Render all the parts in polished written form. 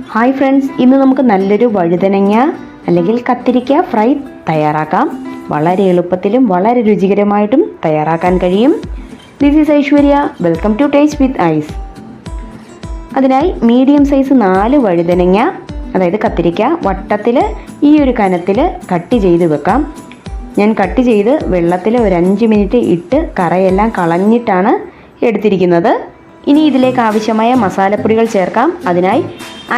Hi friends, ഇന്ന് നമുക്ക് നല്ലൊരു വഴുതനങ്ങ അല്ലെങ്കിൽ കത്തിരിക്ക ഫ്രൈ തയ്യാറാക്കാം. വളരെ എളുപ്പത്തിലും വളരെ രുചികരമായിട്ടും തയ്യാറാക്കാൻ കഴിയും. This is Aishwarya. Welcome to taste with Ais. അതിനായി മീഡിയം സൈസ് 4 വഴുതനങ്ങ, അതായത് കത്തിരിക്ക, വട്ടത്തിൽ ഈ ഒരു കനത്തിൽ കട്ട് ചെയ്ത് വെക്കാം. ഞാൻ കട്ട് ചെയ്ത് വെള്ളത്തിൽ ഒരു 5 മിനിറ്റ് ഇട്ട് കറയെല്ലാം കളഞ്ഞിട്ടാണ് എടുത്തിരിക്കുന്നത്. ഇനി ഇതിലേക്ക് ആവശ്യമായ മസാലപ്പൊടികൾ ചേർക്കാം. അതിനായി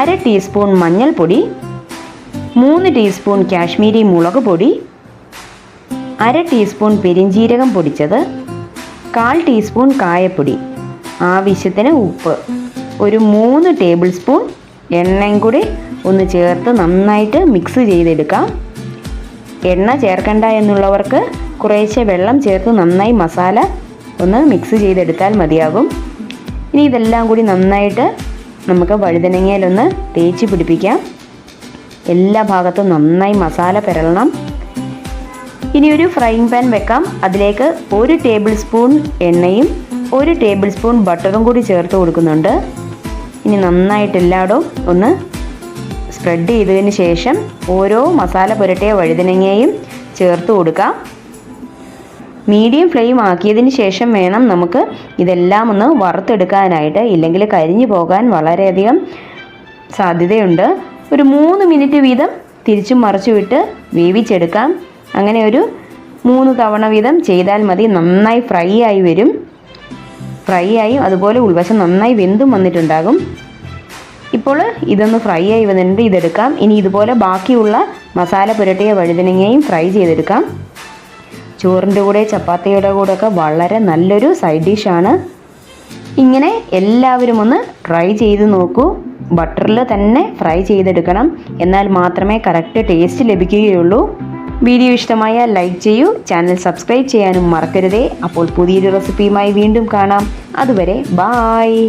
1/2 ടീസ്പൂൺ മഞ്ഞൾപ്പൊടി, 3 ടീസ്പൂൺ കാശ്മീരി മുളക് പൊടി, 1/2 ടീസ്പൂൺ പെരിഞ്ജീരകം പൊടിച്ചത്, 1/4 ടീസ്പൂൺ കായപ്പൊടി, ആവശ്യത്തിന് ഉപ്പ്, ഒരു 3 ടേബിൾ സ്പൂൺ എണ്ണയും കൂടി ഒന്ന് ചേർത്ത് നന്നായിട്ട് മിക്സ് ചെയ്തെടുക്കാം. എണ്ണ ചേർക്കണ്ട എന്നുള്ളവർക്ക് കുറേശ്ശെ വെള്ളം ചേർത്ത് നന്നായി മസാല ഒന്ന് മിക്സ് ചെയ്തെടുത്താൽ മതിയാകും. ഇനി ഇതെല്ലാം കൂടി നന്നായിട്ട് നമുക്ക് വഴുതനങ്ങയിലൊന്ന് തേച്ച് പിടിപ്പിക്കാം. എല്ലാ ഭാഗത്തും നന്നായി മസാല പുരളണം. ഇനി ഒരു ഫ്രൈയിങ് പാൻ വെക്കാം. അതിലേക്ക് 1 ടേബിൾ സ്പൂൺ എണ്ണയും 1 ടേബിൾ സ്പൂൺ ബട്ടറും കൂടി ചേർത്ത് കൊടുക്കുന്നുണ്ട്. ഇനി നന്നായിട്ട് എല്ലായിടവും ഒന്ന് സ്പ്രെഡ് ചെയ്തതിന് ശേഷം ഓരോ മസാല പുരട്ടിയ വഴുതനങ്ങയും ചേർത്ത് കൊടുക്കാം. മീഡിയം ഫ്ലെയിം ആക്കിയതിന് ശേഷം വേണം നമുക്ക് ഇതെല്ലാം ഒന്ന് വറുത്തെടുക്കാനായിട്ട്, ഇല്ലെങ്കിൽ കരിഞ്ഞു പോകാൻ വളരെയധികം സാധ്യതയുണ്ട്. ഒരു 3 മിനിറ്റ് വീതം തിരിച്ചും മറിച്ചും ഇട്ട് വേവിച്ചെടുക്കാം. അങ്ങനെ ഒരു 3 തവണ വീതം ചെയ്താൽ മതി. നന്നായി ഫ്രൈ ആയി വരും. ഫ്രൈ ആയി അതുപോലെ ഉൾവശം നന്നായി വെന്തും വന്നിട്ടുണ്ടാകും. ഇപ്പോൾ ഇതൊന്ന് ഫ്രൈ ആയി വന്നിട്ടുണ്ട്. ഇതെടുക്കാം. ഇനി ഇതുപോലെ ബാക്കിയുള്ള മസാല പുരട്ടിയ വഴുതനങ്ങയും ഫ്രൈ ചെയ്തെടുക്കാം. ചോറിൻ്റെ കൂടെ ചപ്പാത്തിയുടെ കൂടെയൊക്കെ വളരെ നല്ലൊരു സൈഡ് ഡിഷാണ്. ഇങ്ങനെ എല്ലാവരും ഒന്ന് ട്രൈ ചെയ്ത് നോക്കൂ. ബട്ടറിൽ തന്നെ ഫ്രൈ ചെയ്തെടുക്കണം, എന്നാൽ മാത്രമേ കറക്റ്റ് ടേസ്റ്റ് ലഭിക്കുകയുള്ളൂ. വീഡിയോ ഇഷ്ടമായാൽ ലൈക്ക് ചെയ്യൂ. ചാനൽ സബ്സ്ക്രൈബ് ചെയ്യാനും മറക്കരുതേ. അപ്പോൾ പുതിയൊരു റെസിപ്പിയുമായി വീണ്ടും കാണാം. അതുവരെ ബായ്.